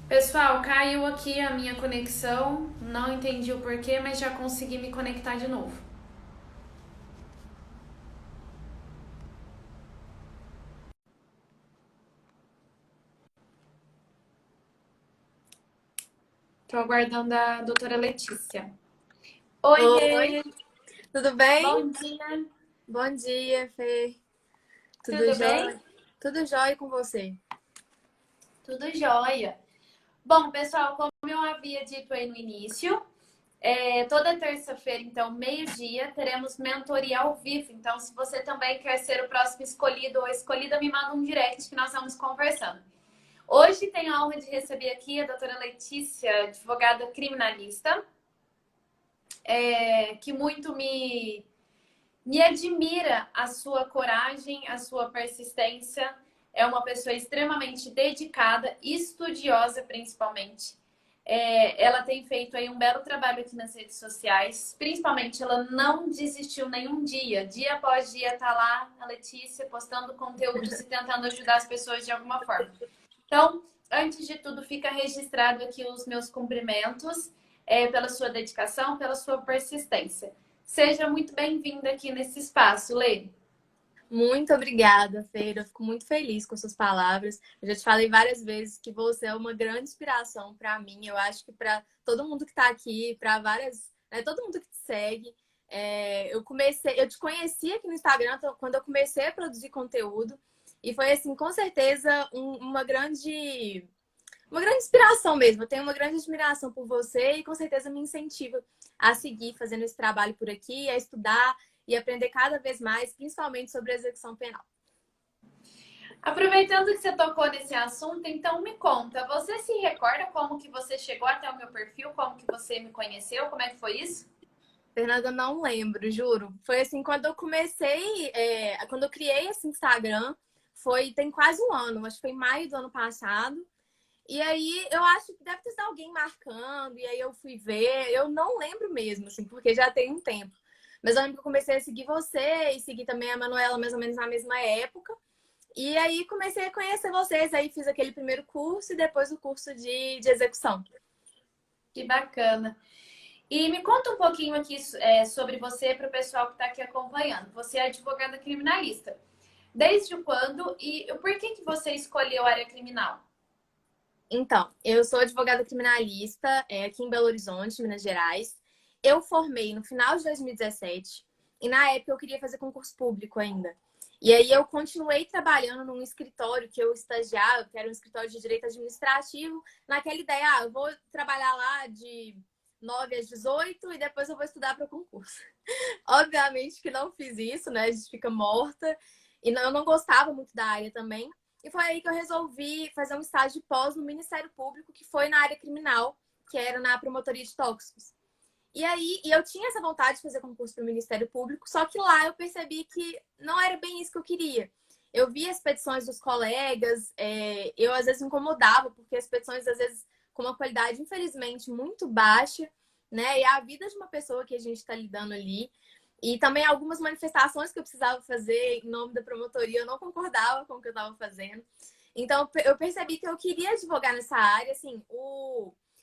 Pessoal, caiu aqui a minha conexão. Não entendi o porquê, mas já consegui me conectar de novo. Tô aguardando a doutora Letícia. Oi, Oiê! tudo bem? Bom dia! Bom dia, Fê. Tudo Tudo bem? jóia? Tudo jóia com você? Tudo jóia. Bom, pessoal, como eu havia dito aí no início, toda terça-feira, então, meio-dia, teremos mentoria ao vivo. Então, se você também quer ser o próximo escolhido ou escolhida, me manda um direct que nós vamos conversando. Hoje tenho a honra de receber aqui a doutora Letícia, advogada criminalista, que muito me admira a sua coragem, a sua persistência. É uma pessoa extremamente dedicada, estudiosa principalmente. Ela tem feito aí um belo trabalho aqui nas redes sociais. Principalmente, ela não desistiu nenhum dia. Dia após dia tá lá a Letícia postando conteúdos e tentando ajudar as pessoas de alguma forma. Então, antes de tudo, fica registrado aqui os meus cumprimentos pela sua dedicação, pela sua persistência. Seja muito bem-vinda aqui nesse espaço, Lê. Muito obrigada, Fê. Eu fico muito feliz com suas palavras. Eu já te falei várias vezes que você é uma grande inspiração para mim. Eu acho que para todo mundo que está aqui, para várias, né, todo mundo que te segue. Eu te conheci aqui no Instagram quando eu comecei a produzir conteúdo. E foi assim, com certeza, uma grande inspiração mesmo. Eu tenho uma grande admiração por você e com certeza me incentiva a seguir fazendo esse trabalho por aqui, a estudar e aprender cada vez mais, principalmente sobre execução penal. Aproveitando que você tocou nesse assunto, então me conta, você se recorda como que você chegou até o meu perfil, como que você me conheceu, como é que foi isso? Fernanda, eu não lembro, juro. Foi assim, quando eu comecei, quando eu criei esse Instagram, tem quase um ano, acho que foi em maio do ano passado. E aí eu acho que deve ter sido alguém marcando, e aí eu fui ver, eu não lembro mesmo, assim, porque já tem um tempo. Mas eu lembro que eu comecei a seguir você e seguir também a Manuela mais ou menos na mesma época. E aí comecei a conhecer vocês, aí fiz aquele primeiro curso e depois o curso de execução. Que bacana. E me conta um pouquinho aqui sobre você para o pessoal que está aqui acompanhando. Você é advogada criminalista. Desde quando e por que você escolheu a área criminal? Então, eu sou advogada criminalista aqui em Belo Horizonte, Minas Gerais. Eu formei no final de 2017 e na época eu queria fazer concurso público ainda. E aí eu continuei trabalhando num escritório que eu estagiava, que era um escritório de direito administrativo, naquela ideia, eu vou trabalhar lá de 9 às 18 e depois eu vou estudar para o concurso. Obviamente que não fiz isso, né? A gente fica morta. E eu não gostava muito da área também. E foi aí que eu resolvi fazer um estágio de pós no Ministério Público, que foi na área criminal, que era na promotoria de tóxicos. E aí, eu tinha essa vontade de fazer concurso para o Ministério Público, só que lá eu percebi que não era bem isso que eu queria. Eu via as petições dos colegas, eu às vezes me incomodava, porque as petições, às vezes, com uma qualidade, infelizmente, muito baixa, né? E a vida de uma pessoa que a gente está lidando ali. E também algumas manifestações que eu precisava fazer em nome da promotoria, eu não concordava com o que eu estava fazendo. Então, eu percebi que eu queria advogar nessa área, assim,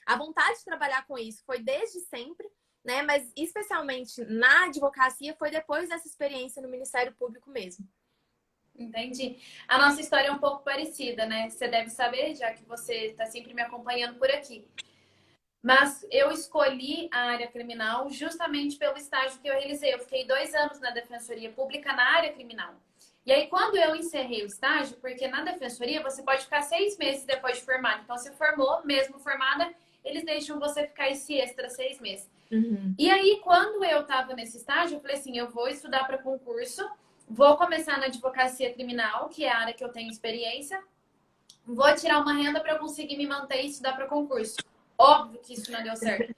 a vontade de trabalhar com isso foi desde sempre, né? Mas especialmente na advocacia foi depois dessa experiência no Ministério Público mesmo. Entendi. A nossa história é um pouco parecida, né? Você deve saber, já que você está sempre me acompanhando por aqui. Mas eu escolhi a área criminal justamente pelo estágio que eu realizei. Eu fiquei 2 anos na Defensoria Pública na área criminal. E aí, quando eu encerrei o estágio, porque na Defensoria você pode ficar 6 meses depois de formado. Então, você formou, mesmo formada, eles deixam você ficar esse extra 6 meses. Uhum. E aí, quando eu estava nesse estágio, eu falei assim: eu vou estudar para concurso, vou começar na advocacia criminal, que é a área que eu tenho experiência, vou tirar uma renda para eu conseguir me manter e estudar para concurso. Óbvio que isso não deu certo.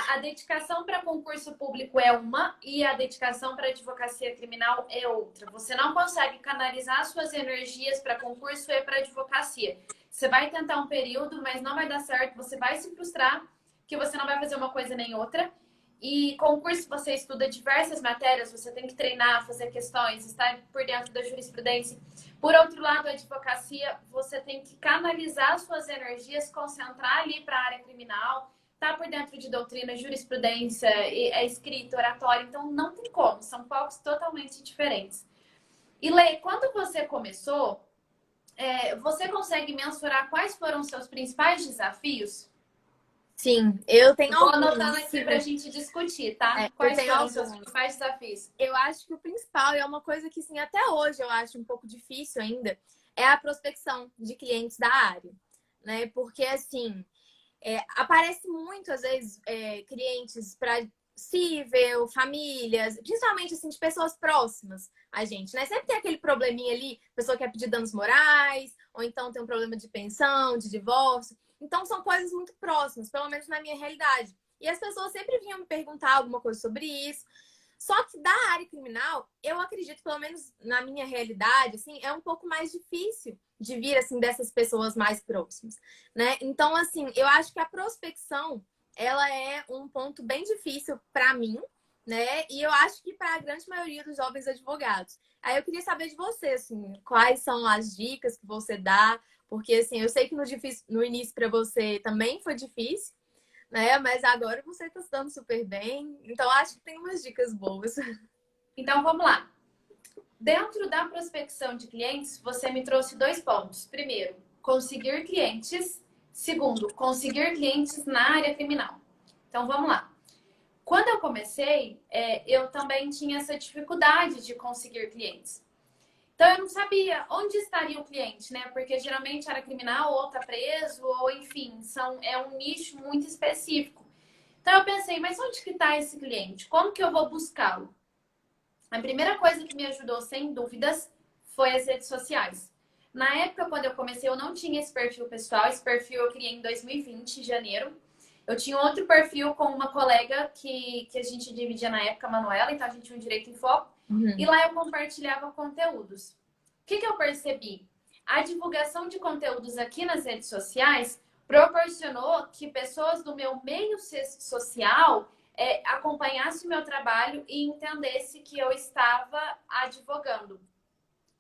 A dedicação para concurso público é uma e a dedicação para advocacia criminal é outra. Você não consegue canalizar suas energias para concurso e para advocacia. Você vai tentar um período, mas não vai dar certo. Você vai se frustrar, que você não vai fazer uma coisa nem outra. E concurso você estuda diversas matérias, você tem que treinar, fazer questões, estar por dentro da jurisprudência. Por outro lado, a advocacia, você tem que canalizar suas energias, concentrar ali para a área criminal, tá por dentro de doutrina, jurisprudência, escrita, oratória, então não tem como, são focos totalmente diferentes. E Lei, quando você começou, você consegue mensurar quais foram os seus principais desafios? Sim, eu tenho Vou anotando alguns. aqui para a gente discutir, tá? Eu Quais tenho foram os seus alguns. principais desafios? Eu acho que o principal, e é uma coisa que, sim, até hoje eu acho um pouco difícil ainda, é a prospecção de clientes da área, né? Porque, assim, aparece muito, às vezes, clientes para cível, famílias, principalmente, assim, de pessoas próximas a gente, né? Sempre tem aquele probleminha ali, pessoa quer pedir danos morais, ou então tem um problema de pensão, de divórcio. Então, são coisas muito próximas, pelo menos na minha realidade. E as pessoas sempre vinham me perguntar alguma coisa sobre isso. Só que da área criminal, eu acredito, pelo menos na minha realidade, assim, é um pouco mais difícil de vir, assim, dessas pessoas mais próximas, né? Então, assim, eu acho que a prospecção, ela é um ponto bem difícil para mim, né? E eu acho que para a grande maioria dos jovens advogados. Aí eu queria saber de você, assim, quais são as dicas que você dá, porque, assim, eu sei que no início para você também foi difícil, né? Mas agora você está se dando super bem. Então, acho que tem umas dicas boas. Então, vamos lá. Dentro da prospecção de clientes, você me trouxe 2 pontos. Primeiro, conseguir clientes. Segundo, conseguir clientes na área criminal. Então, vamos lá. Quando eu comecei, eu também tinha essa dificuldade de conseguir clientes. Então, eu não sabia onde estaria o cliente, né? Porque geralmente era criminal, ou tá preso, ou enfim, é um nicho muito específico. Então, eu pensei, mas onde que está esse cliente? Como que eu vou buscá-lo? A primeira coisa que me ajudou, sem dúvidas, foi as redes sociais. Na época, quando eu comecei, eu não tinha esse perfil pessoal. Esse perfil eu criei em 2020, em janeiro. Eu tinha outro perfil com uma colega que a gente dividia na época, a Manuela, então a gente tinha um Direito em Foco. E lá eu compartilhava conteúdos. O que eu percebi? A divulgação de conteúdos aqui nas redes sociais proporcionou que pessoas do meu meio social acompanhasse o meu trabalho e entendesse que eu estava advogando.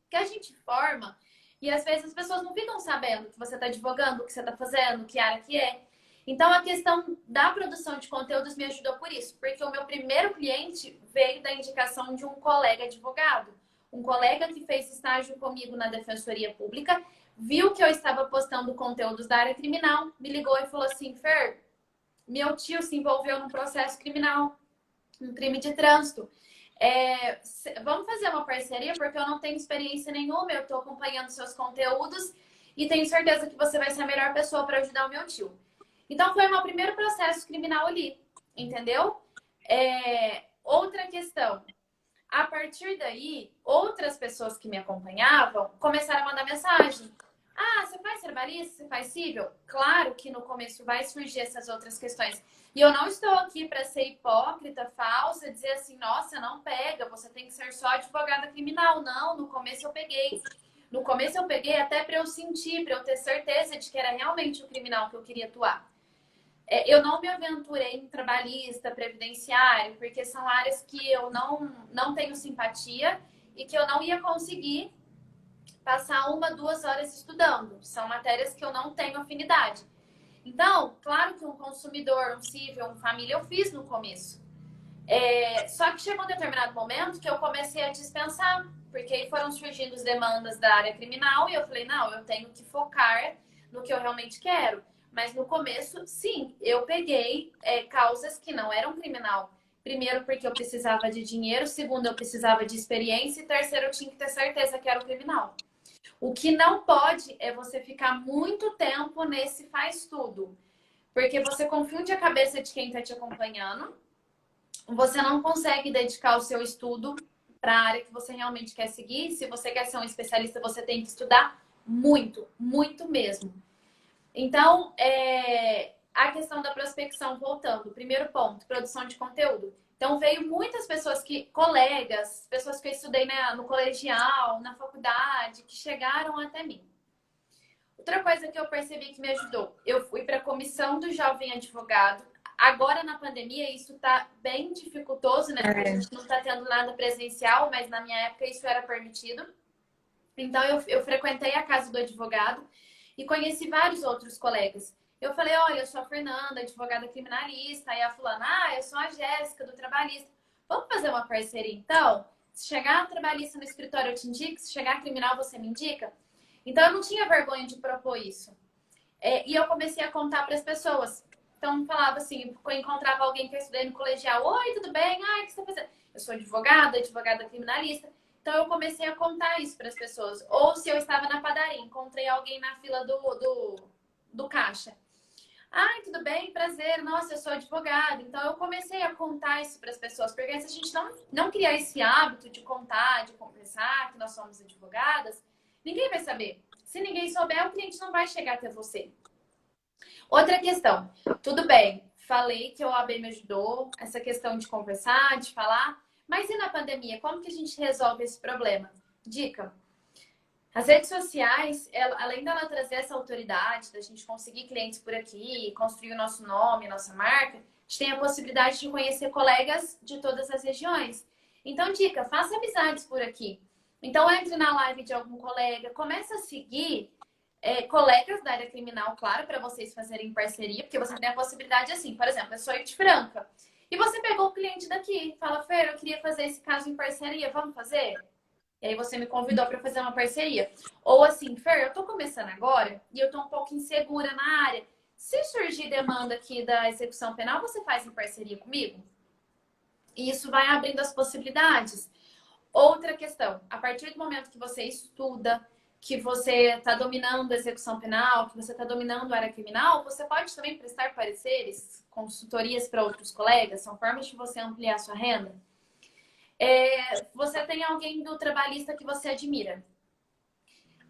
Que a gente forma e às vezes as pessoas não ficam sabendo que você está advogando, o que você está fazendo, que área que é. Então a questão da produção de conteúdos me ajudou por isso, porque o meu primeiro cliente veio da indicação de um colega advogado. Um colega que fez estágio comigo na Defensoria Pública, viu que eu estava postando conteúdos da área criminal, me ligou e falou assim: Fer, meu tio se envolveu num processo criminal, um crime de trânsito. Vamos fazer uma parceria, porque eu não tenho experiência nenhuma, eu estou acompanhando seus conteúdos e tenho certeza que você vai ser a melhor pessoa para ajudar o meu tio. Então, foi o meu primeiro processo criminal ali, entendeu? Outra questão. A partir daí, outras pessoas que me acompanhavam começaram a mandar mensagem. Ah, você faz trabalhista? Você faz cível? Claro que no começo vai surgir essas outras questões. E eu não estou aqui para ser hipócrita, falsa, dizer assim, nossa, não pega, você tem que ser só advogada criminal. Não, no começo eu peguei. No começo eu peguei até para eu sentir, para eu ter certeza de que era realmente o criminal que eu queria atuar. Eu não me aventurei em trabalhista, previdenciário, porque são áreas que eu não tenho simpatia e que eu não ia conseguir passar 1, 2 horas estudando. São matérias que eu não tenho afinidade. Então, claro que um consumidor, um cível, um família, eu fiz no começo. Só que chegou um determinado momento que eu comecei a dispensar, porque aí foram surgindo as demandas da área criminal e eu falei, não, eu tenho que focar no que eu realmente quero. Mas no começo, sim, eu peguei causas que não eram criminal. Primeiro, porque eu precisava de dinheiro. Segundo, eu precisava de experiência. E terceiro, eu tinha que ter certeza que era o criminal. O que não pode é você ficar muito tempo nesse faz tudo. Porque você confunde a cabeça de quem está te acompanhando. Você não consegue dedicar o seu estudo para a área que você realmente quer seguir. Se você quer ser um especialista, você tem que estudar muito, muito mesmo. Então, a questão da prospecção, voltando. Primeiro ponto, produção de conteúdo. Então, veio muitas pessoas colegas, pessoas que eu estudei no colegial, na faculdade, que chegaram até mim. Outra coisa que eu percebi que me ajudou, eu fui para a comissão do jovem advogado. Agora, na pandemia, isso tá bem dificultoso, né? Porque a gente não tá tendo nada presencial, mas na minha época isso era permitido. Então, eu frequentei a casa do advogado e conheci vários outros colegas. Eu falei, olha, eu sou a Fernanda, advogada criminalista. Aí a fulana, eu sou a Jéssica, do trabalhista. Vamos fazer uma parceria, então? Se chegar a trabalhista no escritório, eu te indico. Se chegar a criminal, você me indica? Então, eu não tinha vergonha de propor isso. E eu comecei a contar para as pessoas. Então, falava assim, eu encontrava alguém que eu estudei no colegial. Oi, tudo bem? O que você está fazendo? Eu sou advogada criminalista. Então, eu comecei a contar isso para as pessoas. Ou se eu estava na padaria, encontrei alguém na fila do caixa. Tudo bem? Prazer. Nossa, eu sou advogada. Então, eu comecei a contar isso para as pessoas. Porque se a gente não criar esse hábito de contar, de conversar, que nós somos advogadas, ninguém vai saber. Se ninguém souber, o cliente não vai chegar até você. Outra questão. Tudo bem, falei que o OAB me ajudou, essa questão de conversar, de falar. Mas e na pandemia? Como que a gente resolve esse problema? Dica. As redes sociais, além dela trazer essa autoridade, da gente conseguir clientes por aqui, construir o nosso nome, nossa marca, a gente tem a possibilidade de conhecer colegas de todas as regiões. Então, dica, faça amizades por aqui. Então, entre na live de algum colega, comece a seguir colegas da área criminal, claro, para vocês fazerem parceria, porque você tem a possibilidade assim, por exemplo, eu sou de Franca, e você pegou o cliente daqui, fala, Fer, eu queria fazer esse caso em parceria, vamos fazer? E aí você me convidou para fazer uma parceria. Ou assim, Fer, eu tô começando agora e eu tô um pouco insegura na área. Se surgir demanda aqui da execução penal, você faz em parceria comigo? E isso vai abrindo as possibilidades. Outra questão, a partir do momento que você estuda, que você está dominando a execução penal, que você está dominando a área criminal, você pode também prestar pareceres, consultorias para outros colegas, são formas de você ampliar a sua renda. Você tem alguém do trabalhista que você admira.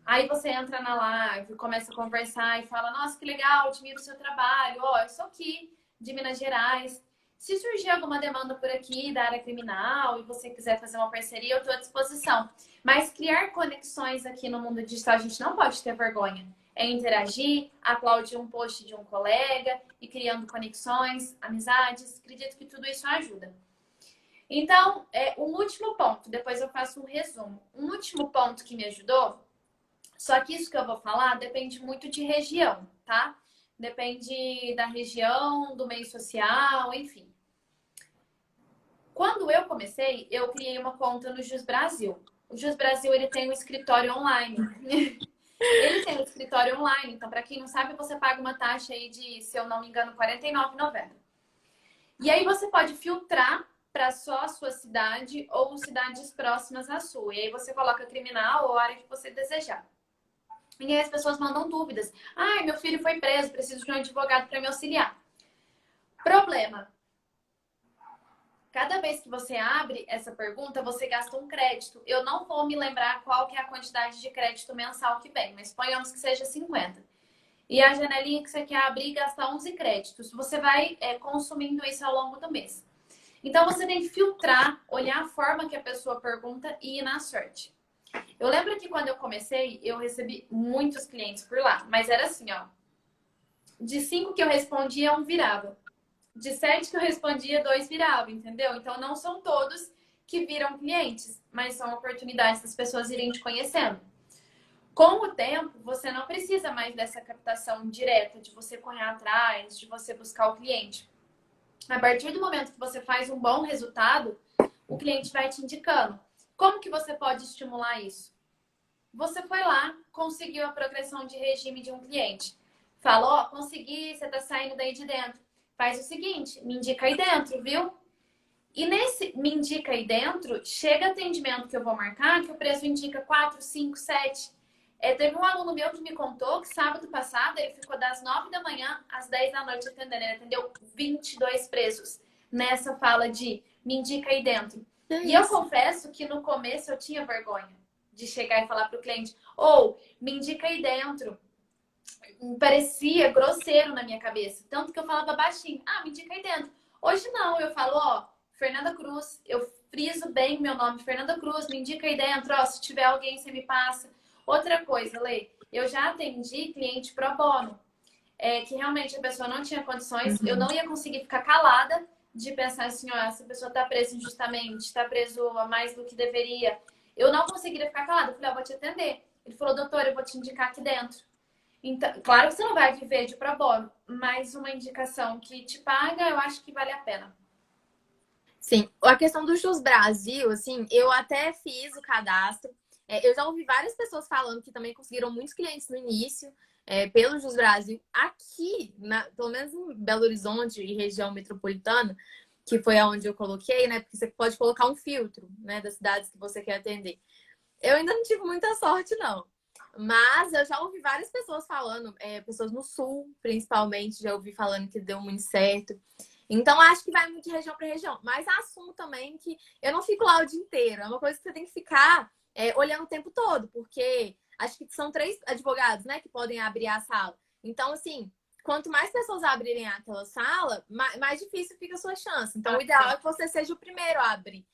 Aí você entra na live, começa a conversar e fala, nossa, que legal, admiro o seu trabalho, eu sou aqui de Minas Gerais. Se surgir alguma demanda por aqui da área criminal e você quiser fazer uma parceria, eu estou à disposição. Mas criar conexões aqui no mundo digital, a gente não pode ter vergonha. É interagir, aplaudir um post de um colega e criando conexões, amizades. Acredito que tudo isso ajuda. Então, um último ponto, depois eu faço um resumo. Um último ponto que me ajudou, só que isso que eu vou falar depende muito de região, tá? Depende da região, do meio social, enfim. Quando eu comecei, eu criei uma conta no Jus Brasil. O Jus Brasil, ele tem um escritório online. Ele tem um escritório online, então, para quem não sabe, você paga uma taxa aí de, se eu não me engano, R$ 49,90. E aí você pode filtrar para só a sua cidade ou cidades próximas à sua. E aí você coloca criminal ou a área que você desejar. E aí as pessoas mandam dúvidas. Meu filho foi preso, preciso de um advogado para me auxiliar. Problema. Cada vez que você abre essa pergunta, você gasta um crédito. Eu não vou me lembrar qual que é a quantidade de crédito mensal que vem, mas ponhamos que seja 50. E a janelinha que você quer abrir gasta 11 créditos. Você vai consumindo isso ao longo do mês. Então, você tem que filtrar, olhar a forma que a pessoa pergunta e ir na sorte. Eu lembro que quando eu comecei, eu recebi muitos clientes por lá. Mas era assim, de 5 que eu respondia, 1 virava. De 7 que eu respondia, 2 viravam, entendeu? Então, não são todos que viram clientes, mas são oportunidades das pessoas irem te conhecendo. Com o tempo, você não precisa mais dessa captação direta, de você correr atrás, de você buscar o cliente. A partir do momento que você faz um bom resultado, o cliente vai te indicando. Como que você pode estimular isso? Você foi lá, conseguiu a progressão de regime de um cliente. Falou, consegui, você tá saindo daí de dentro. Faz o seguinte, me indica aí dentro, viu? E nesse me indica aí dentro, chega atendimento que eu vou marcar, que o preço indica 4, 5, 7. Teve um aluno meu que me contou que sábado passado ele ficou das 9 da manhã às 10 da noite atendendo. Ele atendeu 22 presos nessa fala de me indica aí dentro. E eu confesso que no começo eu tinha vergonha de chegar e falar para o cliente, me indica aí dentro. Parecia grosseiro na minha cabeça. Tanto que eu falava baixinho, me indica aí dentro. Hoje não, eu falo, Fernanda Cruz, eu friso bem meu nome, Fernanda Cruz, me indica aí dentro, se tiver alguém, você me passa. Outra coisa, Lê, eu já atendi cliente pro bono. que realmente a pessoa não tinha condições, eu não ia conseguir ficar calada de pensar assim, ó, essa pessoa tá presa injustamente, tá preso a mais do que deveria. Eu não conseguiria ficar calada. Eu falei, ó, vou te atender. Ele falou, doutor, eu vou te indicar aqui dentro. Então, claro que você não vai viver de pro bono, mas uma indicação que te paga, eu acho que vale a pena. Sim, a questão do Jus Brasil, assim, eu até fiz o cadastro. Eu já ouvi várias pessoas falando que também conseguiram muitos clientes no início, pelo Jus Brasil. Aqui, pelo menos em Belo Horizonte e região metropolitana, que foi aonde eu coloquei, né? Porque você pode colocar um filtro, né, das cidades que você quer atender. Eu ainda não tive muita sorte, não. Mas eu já ouvi várias pessoas falando, pessoas no sul, principalmente, já ouvi falando que deu muito certo. Então, acho que vai muito de região para região. Mas assumo também que eu não fico lá o dia inteiro. É uma coisa que você tem que ficar olhando o tempo todo, porque acho que são 3 advogados, né, que podem abrir a sala. Então, assim, quanto mais pessoas abrirem aquela sala, mais difícil fica a sua chance. Então, o ideal é que você seja o primeiro a abrir.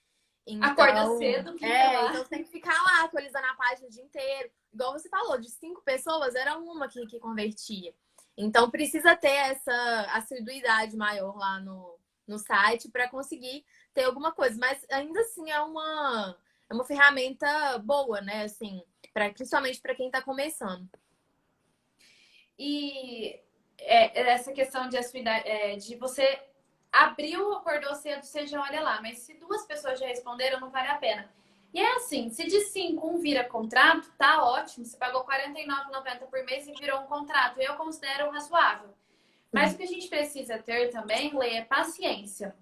Acorda Então, cedo, clica lá. então você tem que ficar lá atualizando a página o dia inteiro. Igual você falou, de 5 pessoas, era uma que convertia. Então, precisa ter essa assiduidade maior lá no site para conseguir ter alguma coisa. Mas ainda assim é uma ferramenta boa, né? Assim, principalmente para quem está começando. E essa questão de de você abriu, acordou cedo, você já olha lá. Mas se 2 pessoas já responderam, não vale a pena. E é assim, se de 5 um vira contrato, tá ótimo. Você pagou R$ 49,90 por mês e virou um contrato. Eu considero razoável. Mas o que a gente precisa ter também, Lê, é paciência.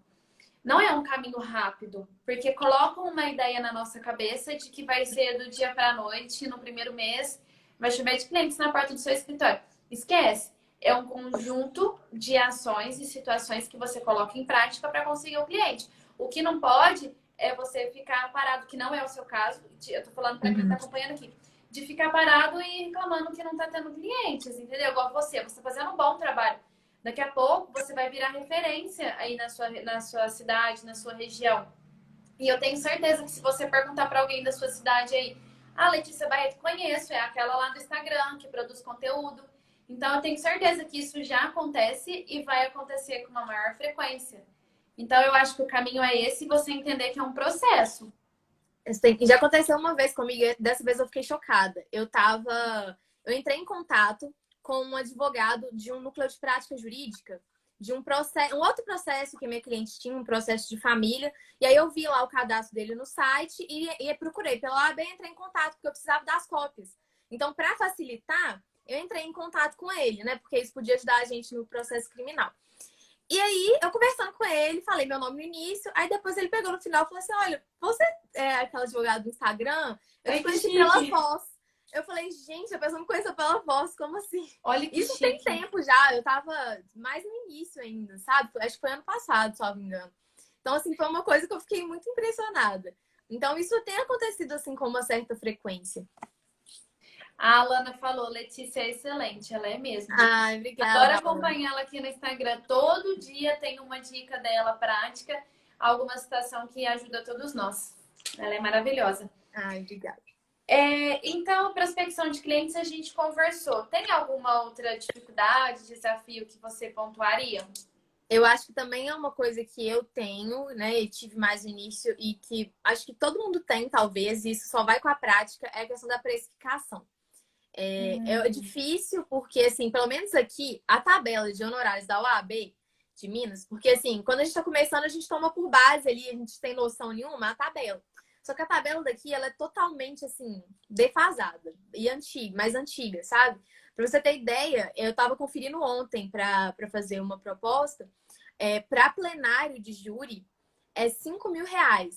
Não é um caminho rápido, porque colocam uma ideia na nossa cabeça de que vai ser do dia para a noite, no primeiro mês, vai chover de clientes na porta do seu escritório. Esquece. É um conjunto de ações e situações que você coloca em prática para conseguir o cliente. O que não pode é você ficar parado, que não é o seu caso. Eu estou falando para quem está acompanhando aqui. De ficar parado e reclamando que não está tendo clientes, entendeu? Igual você está fazendo um bom trabalho. Daqui a pouco você vai virar referência aí na sua cidade, na sua região. E eu tenho certeza que se você perguntar para alguém da sua cidade aí, Letícia Barreto, conheço, é aquela lá do Instagram que produz conteúdo. Então eu tenho certeza que isso já acontece e vai acontecer com uma maior frequência. Então eu acho que o caminho é esse, você entender que é um processo. Já aconteceu uma vez comigo, e dessa vez eu fiquei chocada. Eu entrei em contato com um advogado de um núcleo de prática jurídica, de um outro processo que minha cliente tinha, um processo de família. E aí eu vi lá o cadastro dele no site e procurei pela OAB e entrei em contato, porque eu precisava das cópias. Então, para facilitar, eu entrei em contato com ele, né? Porque isso podia ajudar a gente no processo criminal. E aí, eu conversando com ele, falei meu nome no início, aí depois ele pegou no final e falou assim: olha, você é aquela advogada do Instagram? Eu te conheci pela voz. Eu falei, gente, a pessoa me conheceu pela voz, como assim? Olha que Isso chique. tem tempo já, eu tava mais no início ainda, sabe? Acho que foi ano passado, se não me engano. Então, assim, foi uma coisa que eu fiquei muito impressionada. Então, isso tem acontecido, assim, com uma certa frequência. A Alana falou, Letícia é excelente, ela é mesmo. Ai, obrigada. Adoro acompanhar ela aqui no Instagram. Todo dia tem uma dica dela prática, alguma situação que ajuda todos nós. Ela é maravilhosa. Ai, obrigada. Então, prospecção de clientes a gente conversou. Tem alguma outra dificuldade, desafio que você pontuaria? Eu acho que também é uma coisa que eu tenho, né? E tive mais no início e que acho que todo mundo tem, talvez, e isso só vai com a prática, é a questão da precificação. É difícil porque, assim, pelo menos aqui, a tabela de honorários da OAB de Minas, porque, assim, quando a gente tá começando, a gente toma por base ali, a gente tem noção nenhuma, a tabela. Só que a tabela daqui, ela é totalmente, assim, defasada e antiga, mais antiga, sabe? Pra você ter ideia, eu tava conferindo ontem pra fazer uma proposta, para plenário de júri, é R$ 5.000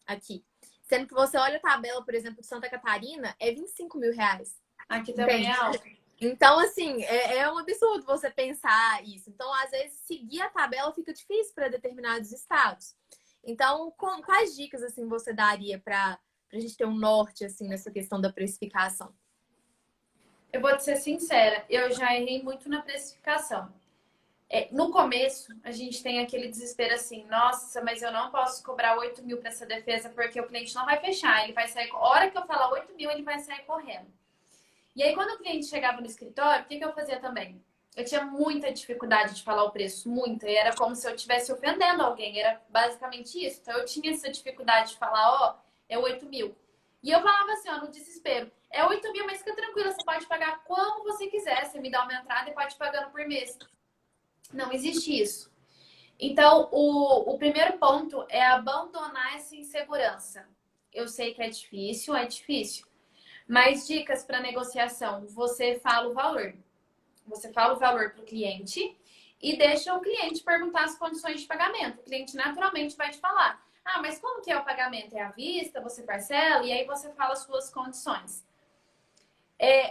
aqui. Sendo que você olha a tabela, por exemplo, de Santa Catarina, é R$ 25.000. Aqui também Entende? é alto. Então, assim, é um absurdo você pensar isso. Então, às vezes, seguir a tabela fica difícil para determinados estados. Então, quais dicas, assim, você daria para a gente ter um norte, assim, nessa questão da precificação? Eu vou te ser sincera, eu já errei muito na precificação. No começo, a gente tem aquele desespero assim, nossa, mas eu não posso cobrar 8 mil para essa defesa porque o cliente não vai fechar, ele vai sair. A hora que eu falar 8 mil, ele vai sair correndo. E aí, quando o cliente chegava no escritório, o que eu fazia também? Eu tinha muita dificuldade de falar o preço, muita. E era como se eu estivesse ofendendo alguém. Era basicamente isso. Então eu tinha essa dificuldade de falar, ó, é 8.000. E eu falava assim, ó, no desespero. É 8.000, mas fica tranquila, você pode pagar como você quiser. Você me dá uma entrada e pode ir pagando por mês. Não existe isso. Então, o primeiro ponto é abandonar essa insegurança. Eu sei que é difícil, é difícil. Mas dicas para negociação: você fala o valor. Você fala o valor para o cliente e deixa o cliente perguntar as condições de pagamento. O cliente naturalmente vai te falar: ah, mas como que é o pagamento? É à vista? Você parcela? E aí você fala as suas condições.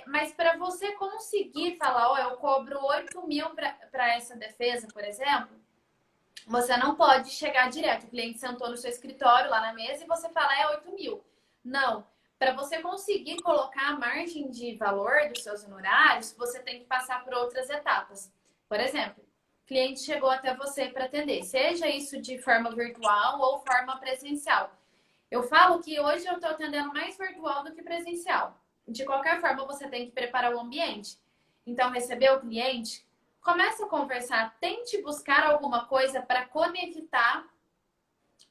Mas para você conseguir falar, ó, eu cobro 8.000 para essa defesa, por exemplo, você não pode chegar direto. O cliente sentou no seu escritório lá na mesa e você fala, é 8.000. Não. Para você conseguir colocar a margem de valor dos seus honorários, você tem que passar por outras etapas. Por exemplo, o cliente chegou até você para atender, seja isso de forma virtual ou forma presencial. Eu falo que hoje eu estou atendendo mais virtual do que presencial. De qualquer forma, você tem que preparar o ambiente. Então, receber o cliente, comece a conversar, tente buscar alguma coisa para conectar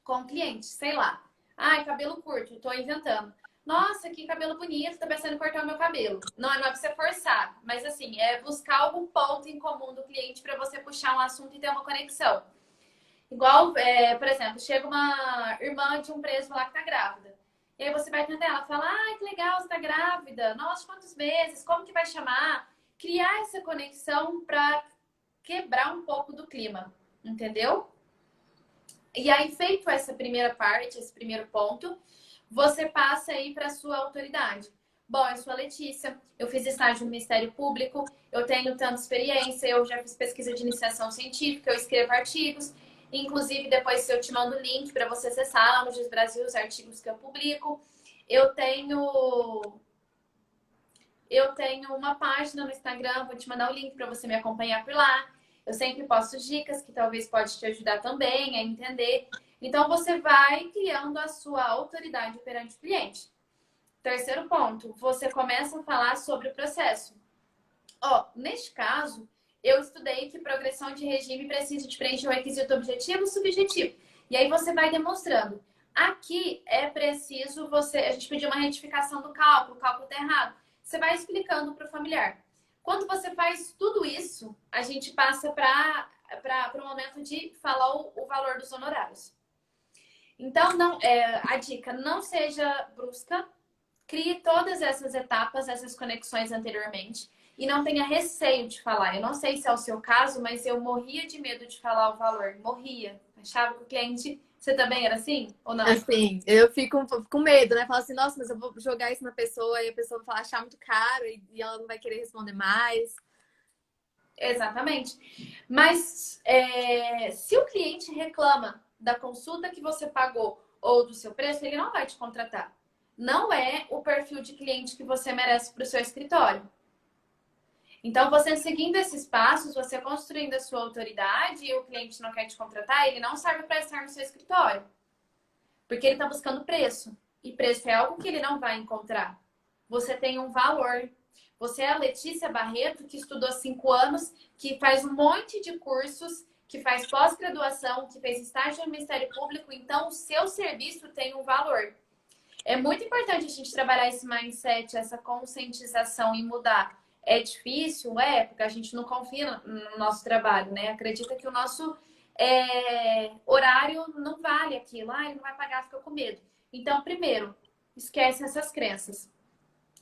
com o cliente. Sei lá. Ai, cabelo curto, estou inventando. Nossa, que cabelo bonito, tá pensando em cortar o meu cabelo. Não é pra você forçar, mas assim, é buscar algum ponto em comum do cliente para você puxar um assunto e ter uma conexão. Igual, por exemplo, chega uma irmã de um preso lá que tá grávida. E aí você vai atender ela, fala, ai, que legal, você tá grávida. Nossa, quantos meses? Como que vai chamar? Criar essa conexão para quebrar um pouco do clima, entendeu? E aí, feito essa primeira parte, esse primeiro ponto, você passa aí para sua autoridade. Bom, eu sou a Letícia, eu fiz estágio no Ministério Público, eu tenho tanta experiência, eu já fiz pesquisa de iniciação científica, eu escrevo artigos, inclusive depois eu te mando o link para você acessar lá no Giz Brasil os artigos que eu publico. Eu tenho uma página no Instagram, vou te mandar o link para você me acompanhar por lá. Eu sempre posto dicas que talvez pode te ajudar também a entender. Então você vai criando a sua autoridade perante o cliente. Terceiro ponto, você começa a falar sobre o processo. Neste caso, eu estudei que progressão de regime precisa de preencher o requisito objetivo e subjetivo. E aí você vai demonstrando. Aqui é preciso a gente pedir uma retificação do cálculo, o cálculo está errado. Você vai explicando para o familiar. Quando você faz tudo isso, a gente passa para o momento de falar o valor dos honorários. Então, a dica, não seja brusca, crie todas essas etapas, essas conexões anteriormente e não tenha receio de falar. Eu não sei se é o seu caso, mas eu morria de medo de falar o valor. Morria. Achava que o cliente... Você também era assim ou não? Assim, eu fico com medo, né? Falo assim, nossa, mas eu vou jogar isso na pessoa e a pessoa vai achar muito caro e ela não vai querer responder mais. Exatamente. Mas se o cliente reclama da consulta que você pagou ou do seu preço, ele não vai te contratar. Não é o perfil de cliente que você merece para o seu escritório. Então, você seguindo esses passos, você construindo a sua autoridade e o cliente não quer te contratar, ele não serve para estar no seu escritório. Porque ele está buscando preço. E preço é algo que ele não vai encontrar. Você tem um valor. Você é a Letícia Barreto, que estudou 5 anos, que faz um monte de cursos, que faz pós-graduação, que fez estágio no Ministério Público. Então, o seu serviço tem um valor. É muito importante a gente trabalhar esse mindset, essa conscientização e mudar. É difícil, porque a gente não confia no nosso trabalho, né? Acredita que o nosso horário não vale aquilo. Ele não vai pagar, fica com medo. Então, primeiro, esquece essas crenças.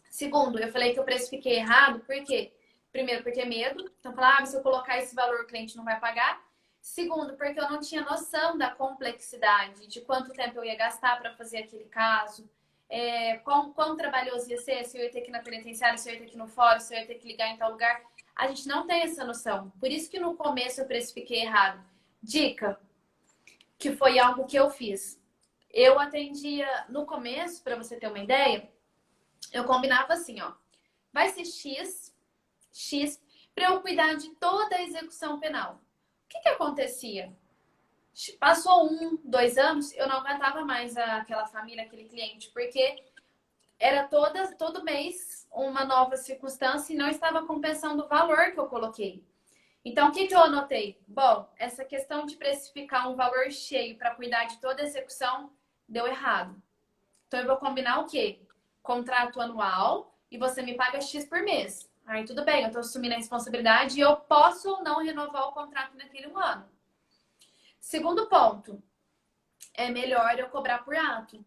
Segundo, eu falei que eu precifiquei errado, por quê? Primeiro, porque é medo. Então, falar, se eu colocar esse valor, o cliente não vai pagar. Segundo, porque eu não tinha noção da complexidade, de quanto tempo eu ia gastar para fazer aquele caso, quão trabalhoso ia ser, se eu ia ter que ir na penitenciária, se eu ia ter que ir no fórum, se eu ia ter que ligar em tal lugar. A gente não tem essa noção. Por isso que no começo eu precifiquei errado. Dica, que foi algo que eu fiz. Eu atendia no começo, para você ter uma ideia, eu combinava assim, vai ser X, para eu cuidar de toda a execução penal. O que acontecia? Passou 1, 2 anos, eu não aguentava mais aquela família, aquele cliente, porque era todo mês uma nova circunstância e não estava compensando o valor que eu coloquei. Então, o que eu anotei? Bom, essa questão de precificar um valor cheio para cuidar de toda a execução deu errado. Então, eu vou combinar o quê? Contrato anual e você me paga X por mês. Aí, tudo bem, eu estou assumindo a responsabilidade e eu posso ou não renovar o contrato naquele um ano. Segundo ponto, é melhor eu cobrar por ato.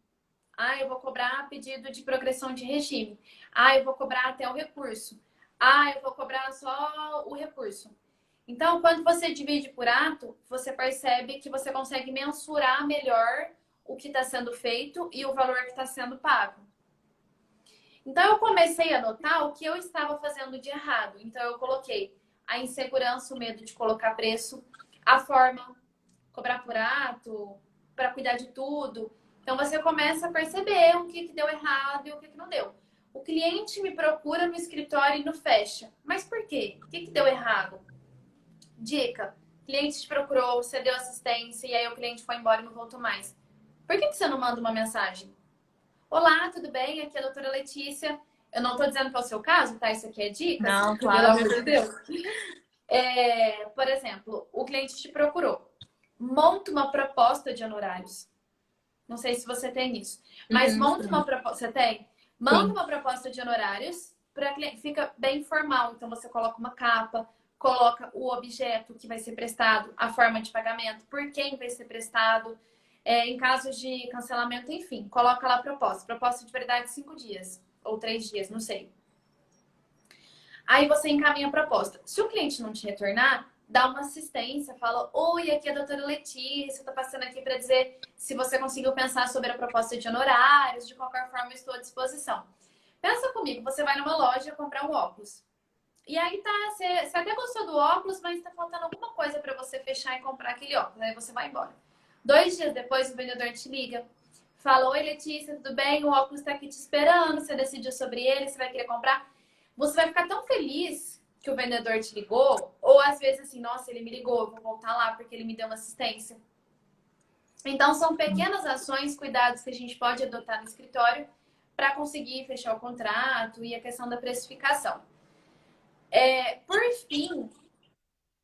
Eu vou cobrar pedido de progressão de regime. Eu vou cobrar até o recurso. Eu vou cobrar só o recurso. Então, quando você divide por ato, você percebe que você consegue mensurar melhor o que está sendo feito e o valor que está sendo pago. Então, eu comecei a notar o que eu estava fazendo de errado. Então, eu coloquei a insegurança, o medo de colocar preço, a forma, cobrar por ato, para cuidar de tudo. Então, você começa a perceber o que deu errado e o que não deu. O cliente me procura no escritório e não fecha. Mas por quê? O que deu errado? Dica: cliente te procurou, você deu assistência e aí o cliente foi embora e não voltou mais. Por que você não manda uma mensagem? Olá, tudo bem? Aqui é a doutora Letícia. Eu não estou dizendo que é o seu caso, tá? Isso aqui é dica, Não, pelo claro. amor de Deus. Por exemplo, o cliente te procurou. Monta uma proposta de honorários. Não sei se você tem isso, mas monta uma proposta. Você tem? Manda uma proposta de honorários para cliente. Fica bem formal. Então você coloca uma capa, coloca o objeto que vai ser prestado, a forma de pagamento, por quem vai ser prestado, em casos de cancelamento, enfim, coloca lá a proposta. Proposta de validade 5 dias ou 3 dias, não sei. Aí você encaminha a proposta. Se o cliente não te retornar, dá uma assistência, fala: oi, aqui é a doutora Letícia, tô passando aqui para dizer se você conseguiu pensar sobre a proposta de honorários, de qualquer forma estou à disposição. Pensa comigo, você vai numa loja comprar um óculos. E aí você até gostou do óculos, mas tá faltando alguma coisa para você fechar e comprar aquele óculos. Aí você vai embora. 2 dias depois, o vendedor te liga, fala: oi, Letícia, tudo bem? O óculos está aqui te esperando, você decidiu sobre ele, você vai querer comprar. Você vai ficar tão feliz que o vendedor te ligou, ou às vezes assim: nossa, ele me ligou, eu vou voltar lá porque ele me deu uma assistência. Então, são pequenas ações, cuidados que a gente pode adotar no escritório para conseguir fechar o contrato e a questão da precificação. Por fim,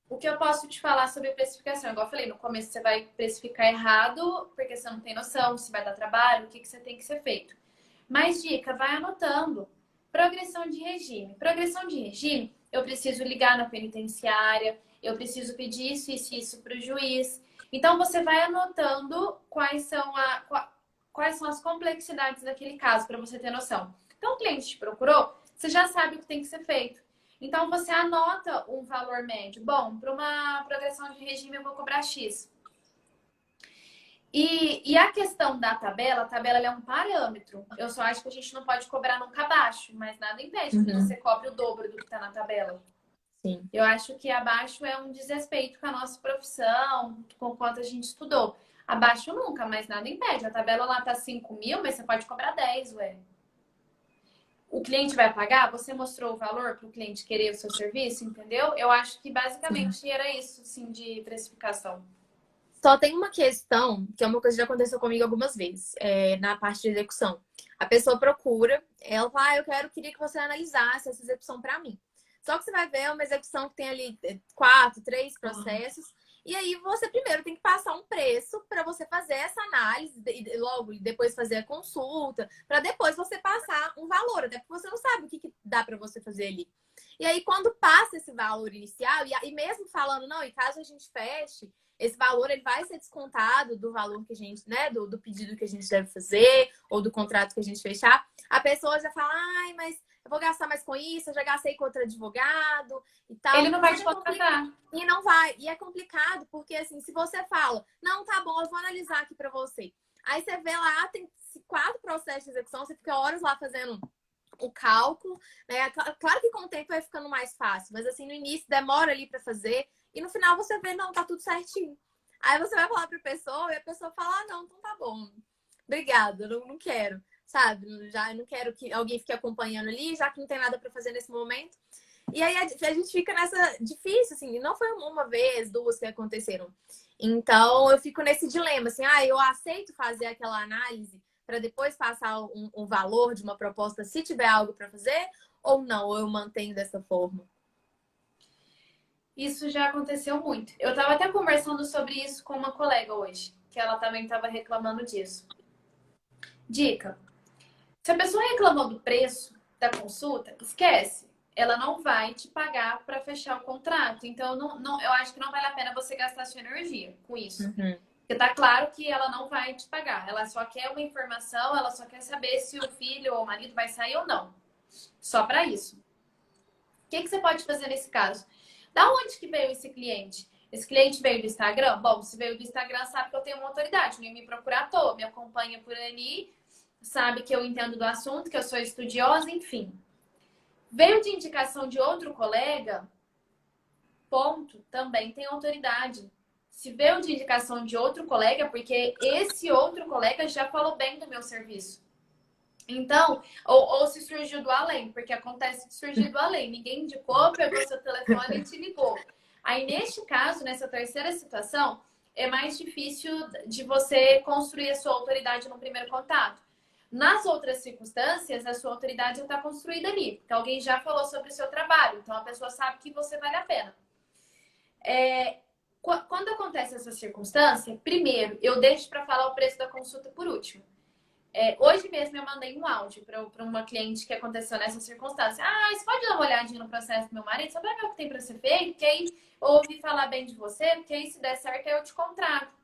o que eu posso te falar sobre precificação? Igual eu falei, no começo você vai precificar errado, porque você não tem noção se vai dar trabalho, o que você tem que ser feito. Mas dica, vai anotando. Progressão de regime. Progressão de regime, eu preciso ligar na penitenciária, eu preciso pedir isso para o juiz. Então, você vai anotando quais são as complexidades daquele caso, para você ter noção. Então, o cliente te procurou, você já sabe o que tem que ser feito. Então, você anota um valor médio. Bom, para uma progressão de regime, eu vou cobrar X. E a questão da tabela, a tabela é um parâmetro. Eu só acho que a gente não pode cobrar nunca abaixo, mas nada impede que você cobre o dobro do que está na tabela. Sim. Eu acho que abaixo é um desrespeito com a nossa profissão, com o quanto a gente estudou. Abaixo nunca, mas nada impede. A tabela lá tá 5.000, mas você pode cobrar 10, ué. O cliente vai pagar? Você mostrou o valor para o cliente querer o seu serviço, entendeu? Eu acho que basicamente era isso, sim, de precificação. Só tem uma questão, que é uma coisa que já aconteceu comigo algumas vezes, na parte de execução. A pessoa procura, ela fala: queria que você analisasse essa execução para mim. Só que você vai ver uma execução que tem ali 4, 3 processos. E aí você primeiro tem que passar um preço para você fazer essa análise e logo depois fazer a consulta, para depois você passar um valor, até porque você não sabe o que dá para você fazer ali. E aí quando passa esse valor inicial, e mesmo falando: não, e caso a gente feche, esse valor ele vai ser descontado do valor que a gente, né, do pedido que a gente deve fazer ou do contrato que a gente fechar, a pessoa já fala: mas eu vou gastar mais com isso, eu já gastei com outro advogado e tal. Ele não vai te contratar. E não vai. E é complicado porque, assim, se você fala: não, tá bom, eu vou analisar aqui pra você. Aí você vê lá, tem 4 processos de execução, você fica horas lá fazendo o cálculo, né? Claro que com o tempo vai ficando mais fácil, mas assim, no início demora ali pra fazer e no final você vê: não, tá tudo certinho. Aí você vai falar pra pessoa e a pessoa fala: não, então tá bom. Obrigada, não quero, sabe? Já não quero que alguém fique acompanhando ali, já que não tem nada pra fazer nesse momento. E aí a gente fica nessa difícil, assim, não foi uma vez, 2 que aconteceram. Então eu fico nesse dilema, assim: eu aceito fazer aquela análise para depois passar um valor de uma proposta se tiver algo para fazer, ou não, ou eu mantenho dessa forma? Isso já aconteceu muito. Eu estava até conversando sobre isso com uma colega hoje, que ela também estava reclamando disso. Dica: se a pessoa reclamou do preço da consulta, esquece. Ela não vai te pagar para fechar o contrato. Então, eu acho que não vale a pena você gastar sua energia com isso. Uhum. Porque tá claro que ela não vai te pagar. Ela só quer uma informação, ela só quer saber se o filho ou o marido vai sair ou não. Só para isso. O que você pode fazer nesse caso? Da onde que veio esse cliente? Esse cliente veio do Instagram? Bom, se veio do Instagram, sabe que eu tenho uma autoridade. Não ia me procurar à toa, me acompanha por ali, sabe que eu entendo do assunto, que eu sou estudiosa, enfim. Veio de indicação de outro colega, ponto, também tem autoridade. Se veio de indicação de outro colega, porque esse outro colega já falou bem do meu serviço. Então, ou se surgiu do além, porque acontece de surgir do além. Ninguém indicou, pegou seu telefone e te ligou. Aí, neste caso, nessa terceira situação, é mais difícil de você construir a sua autoridade no primeiro contato. Nas outras circunstâncias, a sua autoridade já está construída ali, porque alguém já falou sobre o seu trabalho, então a pessoa sabe que você vale a pena. Quando acontece essa circunstância, primeiro, eu deixo para falar o preço da consulta por último. Hoje mesmo eu mandei um áudio para uma cliente que aconteceu nessa circunstância. Ah, você pode dar uma olhadinha no processo do meu marido, só para ver o que tem para ser feito, porque aí eu ouvi falar bem de você, porque aí se der certo eu te contrato.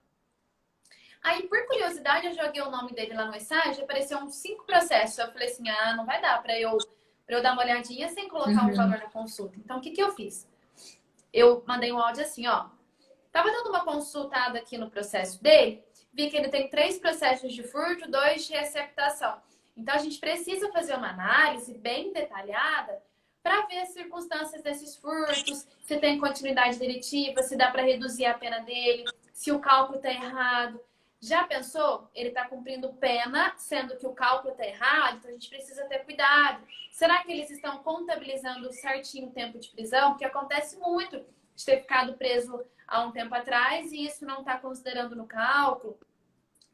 Aí, por curiosidade, eu joguei o nome dele lá no mensagem, apareceu uns 5 processos. Eu falei assim, ah, não vai dar para eu dar uma olhadinha sem colocar um valor na consulta. Então, o que que eu fiz? Eu mandei um áudio assim, ó. Tava dando uma consultada aqui no processo dele, vi que ele tem 3 processos de furto, 2 de receptação. Então, a gente precisa fazer uma análise bem detalhada para ver as circunstâncias desses furtos, se tem continuidade delitiva, se dá para reduzir a pena dele, se o cálculo está errado. Já pensou? Ele está cumprindo pena, sendo que o cálculo está errado, então a gente precisa ter cuidado. Será que eles estão contabilizando certinho o tempo de prisão? Porque acontece muito de ter ficado preso há um tempo atrás e isso não está considerando no cálculo,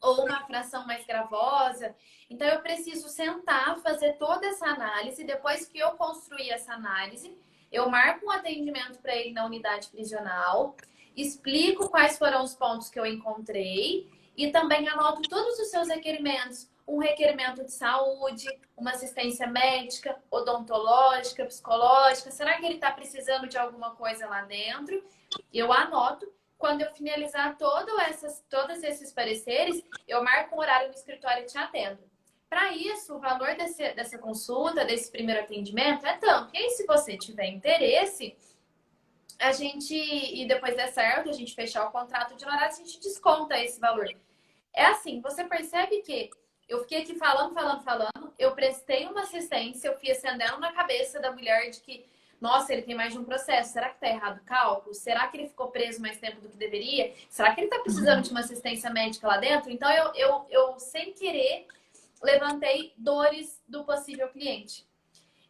ou uma fração mais gravosa. Então, eu preciso sentar, fazer toda essa análise. Depois que eu construir essa análise, eu marco um atendimento para ele na unidade prisional, explico quais foram os pontos que eu encontrei e também anoto todos os seus requerimentos. Um requerimento de saúde, uma assistência médica, odontológica, psicológica. Será que ele está precisando de alguma coisa lá dentro? Eu anoto. Quando eu finalizar todos esses pareceres, eu marco um horário no escritório e te atendo. Para isso, o valor dessa consulta, desse primeiro atendimento é tanto. E aí, se você tiver interesse, e depois der certo, a gente fechar o contrato de horário, a gente desconta esse valor. É assim, você percebe que eu fiquei aqui falando, eu prestei uma assistência, eu fui acendendo na cabeça da mulher de que, nossa, ele tem mais de um processo, será que tá errado o cálculo? Será que ele ficou preso mais tempo do que deveria? Será que ele tá precisando de uma assistência médica lá dentro? Então, eu sem querer, levantei dores do possível cliente.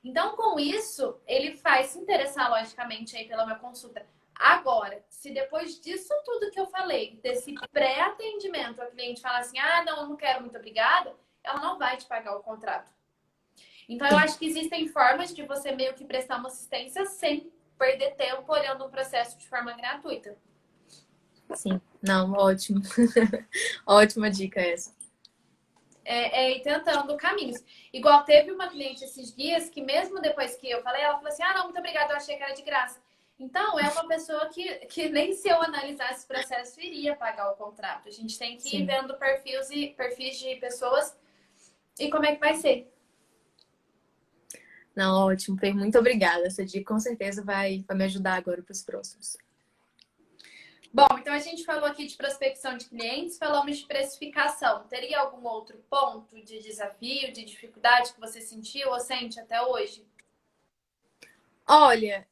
Então, com isso, ele faz se interessar, logicamente, aí pela minha consulta. Agora, se depois disso tudo que eu falei, desse pré-atendimento, a cliente fala assim, ah, não, eu não quero, muito obrigada, ela não vai te pagar o contrato. Então, eu acho que existem formas de você meio que prestar uma assistência sem perder tempo olhando um processo de forma gratuita. Sim, não, ótimo. Ótima dica essa. Ir tentando caminhos. Igual teve uma cliente esses dias que mesmo depois que eu falei, ela falou assim, ah, não, muito obrigada, eu achei que era de graça. Então, é uma pessoa que nem se eu analisasse o processo iria pagar o contrato. A gente tem que ir vendo perfis de pessoas e como é que vai ser. Não, ótimo, Fer, muito obrigada. Essa dica com certeza vai me ajudar agora para os próximos. Bom, então a gente falou aqui de prospecção de clientes, falamos de precificação. Teria algum outro ponto de desafio, de dificuldade que você sentiu ou sente até hoje? Olha,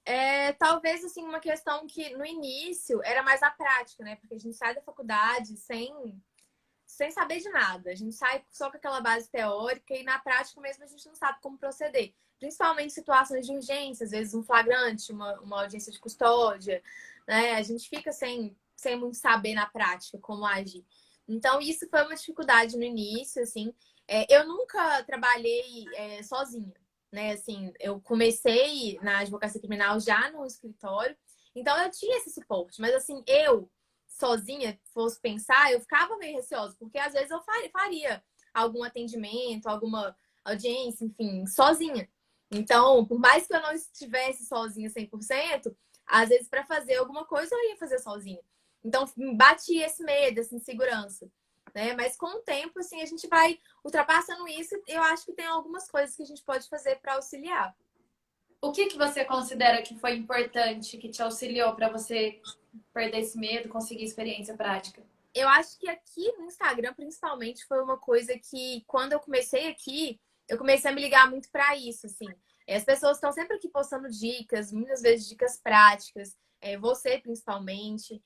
talvez assim uma questão que no início era mais a prática, né? Porque a gente sai da faculdade sem saber de nada. A gente sai só com aquela base teórica e na prática mesmo a gente não sabe como proceder. Principalmente em situações de urgência, às vezes um flagrante, uma audiência de custódia, né? A gente fica sem muito saber na prática como agir. Então, isso foi uma dificuldade no início, assim. Eu nunca trabalhei sozinha, né? Assim, eu comecei na advocacia criminal já no escritório Então eu tinha esse suporte, mas assim, eu sozinha fosse pensar, eu ficava meio receosa, porque às vezes eu faria algum atendimento, alguma audiência, enfim, sozinha. Então, por mais que eu não estivesse sozinha 100%, às vezes para fazer alguma coisa eu ia fazer sozinha. Então, batia esse medo, essa insegurança, né? Mas com o tempo, assim, a gente vai ultrapassando isso. Eu acho que tem algumas coisas que a gente pode fazer para auxiliar. O que que você considera que foi importante, que te auxiliou para você perder esse medo, conseguir experiência prática? Eu acho que aqui no Instagram, principalmente, foi uma coisa que, quando eu comecei aqui, eu comecei a me ligar muito para isso, assim. As pessoas estão sempre aqui postando dicas, muitas vezes dicas práticas, você principalmente.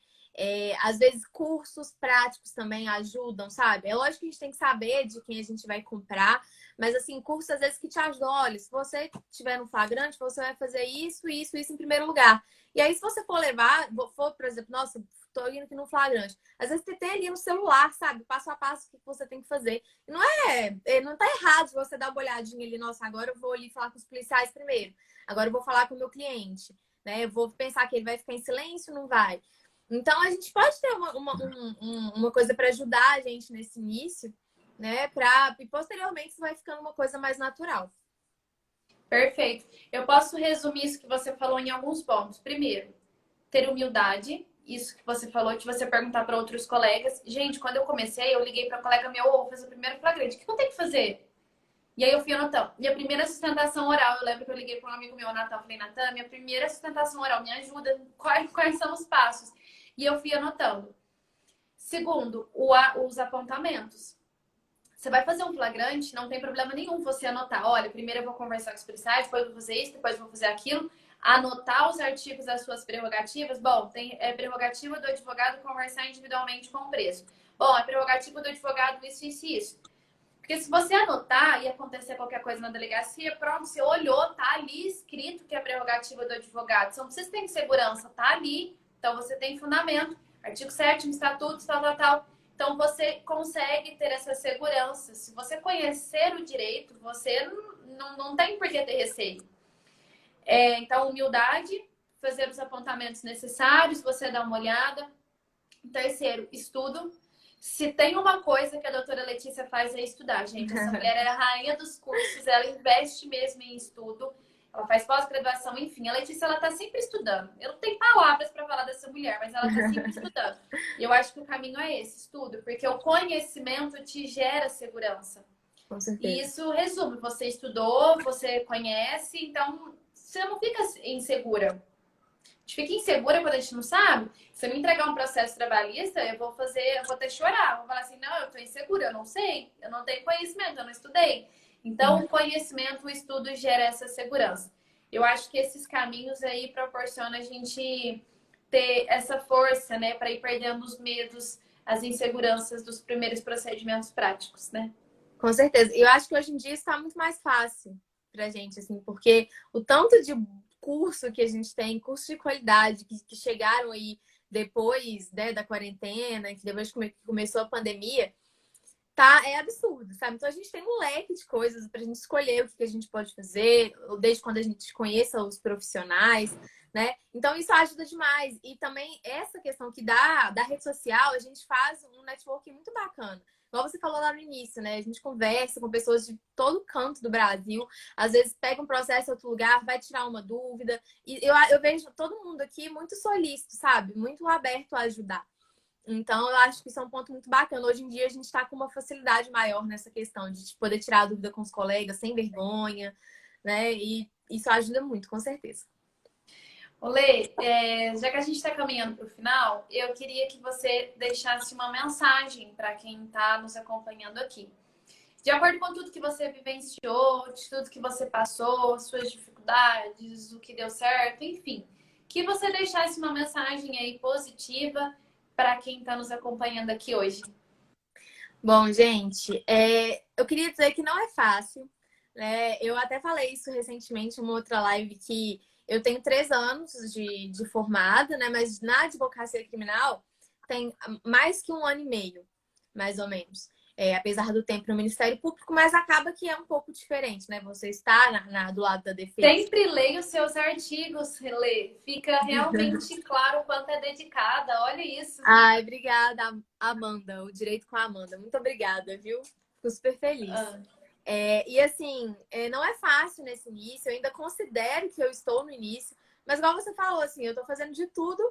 Às vezes cursos práticos também ajudam, sabe? É lógico que a gente tem que saber de quem a gente vai comprar, mas assim, cursos às vezes que te ajudam. Olha, se você tiver no flagrante, você vai fazer isso, isso, isso em primeiro lugar. E aí, se você for levar, por exemplo, nossa, tô indo aqui no flagrante. Às vezes você tem ali no celular, sabe? Passo a passo o que você tem que fazer. E não tá errado você dar uma olhadinha ali, nossa, agora eu vou ali falar com os policiais primeiro. Agora eu vou falar com o meu cliente, né? Eu vou pensar que ele vai ficar em silêncio, não vai. Então a gente pode ter uma coisa para ajudar a gente nesse início, né? E posteriormente isso vai ficando uma coisa mais natural. Perfeito. Eu posso resumir isso que você falou em alguns pontos. Primeiro, ter humildade. Isso que você falou, de você perguntar para outros colegas. Gente, quando eu comecei, eu liguei para um colega meu, vou fazer o primeiro flagrante. O que eu tenho que fazer? E aí eu fui anotando. Minha primeira sustentação oral, eu lembro que eu liguei para um amigo meu, Natan, falei, Natan, minha primeira sustentação oral, me ajuda, quais são os passos? E eu fui anotando. Segundo, os apontamentos. Você vai fazer um flagrante, não tem problema nenhum você anotar. Olha, primeiro eu vou conversar com os policiais, depois eu vou fazer isso, depois eu vou fazer aquilo. Anotar os artigos das suas prerrogativas. Bom, tem prerrogativa do advogado conversar individualmente com o preso. Bom, é prerrogativa do advogado isso, isso e isso. Porque se você anotar e acontecer qualquer coisa na delegacia, pronto, você olhou, tá ali escrito que é prerrogativa do advogado. Você não precisa ter insegurança, tá ali. Então você tem fundamento. Artigo 7º, estatutos, tal, tal, tal. Então você consegue ter essa segurança. Se você conhecer o direito, você não tem por que ter receio. Então, humildade, fazer os apontamentos necessários, você dá uma olhada. Terceiro, estudo. Se tem uma coisa que a doutora Letícia faz é estudar, gente. Essa mulher é a rainha dos cursos, ela investe mesmo em estudo. Ela faz pós-graduação, enfim. A Letícia, ela tá sempre estudando. Eu não tenho palavras para falar dessa mulher, mas ela tá sempre estudando. E eu acho que o caminho é esse, estudo. Porque o conhecimento te gera segurança. Com certeza. E isso resume. Você estudou, você conhece, então você não fica insegura. A gente fica insegura quando a gente não sabe. Se eu me entregar um processo trabalhista, eu vou até chorar. Vou falar assim, não, eu tô insegura, eu não sei. Eu não tenho conhecimento, eu não estudei. Então, o conhecimento, o estudo gera essa segurança. Eu acho que esses caminhos aí proporcionam a gente ter essa força, né? Para ir perdendo os medos, as inseguranças dos primeiros procedimentos práticos, né? Com certeza. E eu acho que hoje em dia está muito mais fácil pra gente, assim, porque o tanto de curso que a gente tem, curso de qualidade, que chegaram aí depois, né, da quarentena, que depois que começou a pandemia, é absurdo, sabe? Então a gente tem um leque de coisas pra gente escolher o que a gente pode fazer, desde quando a gente conheça os profissionais, né? Então isso ajuda demais. E também essa questão que da rede social, a gente faz um networking muito bacana. Igual você falou lá no início, né? A gente conversa com pessoas de todo canto do Brasil. Às vezes pega um processo em outro lugar, vai tirar uma dúvida. E eu vejo todo mundo aqui muito solícito, sabe? Muito aberto a ajudar. Então, eu acho que isso é um ponto muito bacana. Hoje em dia, a gente está com uma facilidade maior nessa questão de poder tirar a dúvida com os colegas sem vergonha, né? E isso ajuda muito, com certeza. Olê, já que a gente está caminhando para o final, eu queria que você deixasse uma mensagem para quem está nos acompanhando aqui. De acordo com tudo que você vivenciou, de tudo que você passou, suas dificuldades, o que deu certo, enfim. Que você deixasse uma mensagem aí positiva para quem está nos acompanhando aqui hoje. Bom, gente, eu queria dizer que não é fácil, né? Eu até falei isso recentemente em uma outra live, que eu tenho 3 anos de formada, né? Mas na advocacia criminal tem mais que 1 ano e meio, mais ou menos. apesar do tempo no Ministério Público, mas acaba que é um pouco diferente, né? Você está do lado da defesa. Sempre leia os seus artigos, Lê. Fica realmente claro o quanto é dedicada. Olha isso. Ai, obrigada, Amanda. O direito com a Amanda. Muito obrigada, viu? Fico super feliz. Ah, E assim, não é fácil nesse início. Eu ainda considero que eu estou no início. Mas igual você falou, assim, eu estou fazendo de tudo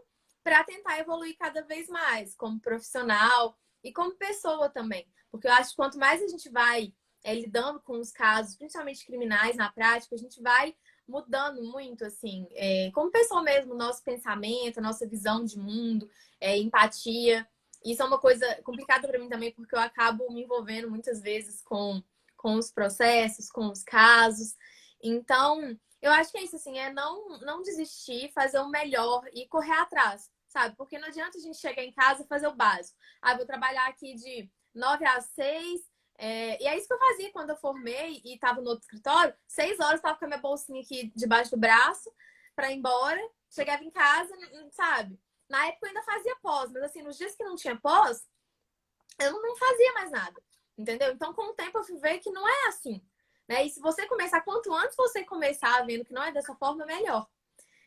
para tentar evoluir cada vez mais, como profissional e como pessoa também. Porque eu acho que quanto mais a gente vai lidando com os casos, principalmente criminais na prática, a gente vai mudando muito, assim, como pessoa mesmo, nosso pensamento, nossa visão de mundo, empatia. Isso é uma coisa complicada para mim também, porque eu acabo me envolvendo muitas vezes com os processos, com os casos. Então, eu acho que é isso, assim, não desistir, fazer o melhor e correr atrás, sabe? Porque não adianta a gente chegar em casa e fazer o básico. Ah, vou trabalhar aqui de 9 às 6. E é isso que eu fazia quando eu formei e estava no outro escritório. 6 horas, estava com a minha bolsinha aqui debaixo do braço para ir embora. Chegava em casa, sabe? Na época eu ainda fazia pós, mas assim, nos dias que não tinha pós, eu não fazia mais nada. Entendeu? Então, com o tempo, eu fui ver que não é assim. Né? E se você começar, quanto antes você começar vendo que não é dessa forma, melhor.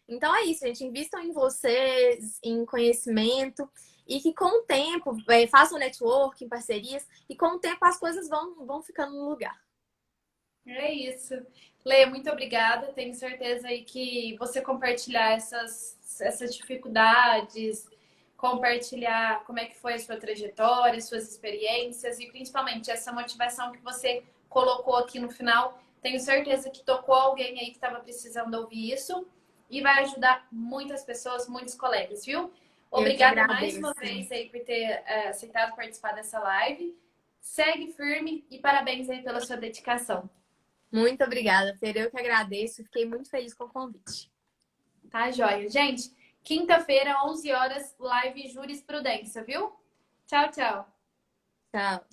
Então é isso, gente. Invistam em vocês, em conhecimento, e que com o tempo, façam network, parcerias, e com o tempo as coisas vão ficando no lugar. é isso. Lê, muito obrigada. Tenho certeza aí que você compartilhar essas dificuldades, compartilhar como é que foi a sua trajetória, suas experiências e principalmente essa motivação que você colocou aqui no final. Tenho certeza que tocou alguém aí que estava precisando ouvir isso e vai ajudar muitas pessoas, muitos colegas, viu? Eu que Obrigada mais uma agradeço. vez aí por ter aceitado participar dessa live. Segue firme e parabéns aí pela sua dedicação. Muito obrigada, Fer. Eu que agradeço. Fiquei muito feliz com o convite. Tá, joia? Gente, quinta-feira, 11 horas, live Jurisprudência, viu? Tchau, tchau. Tchau.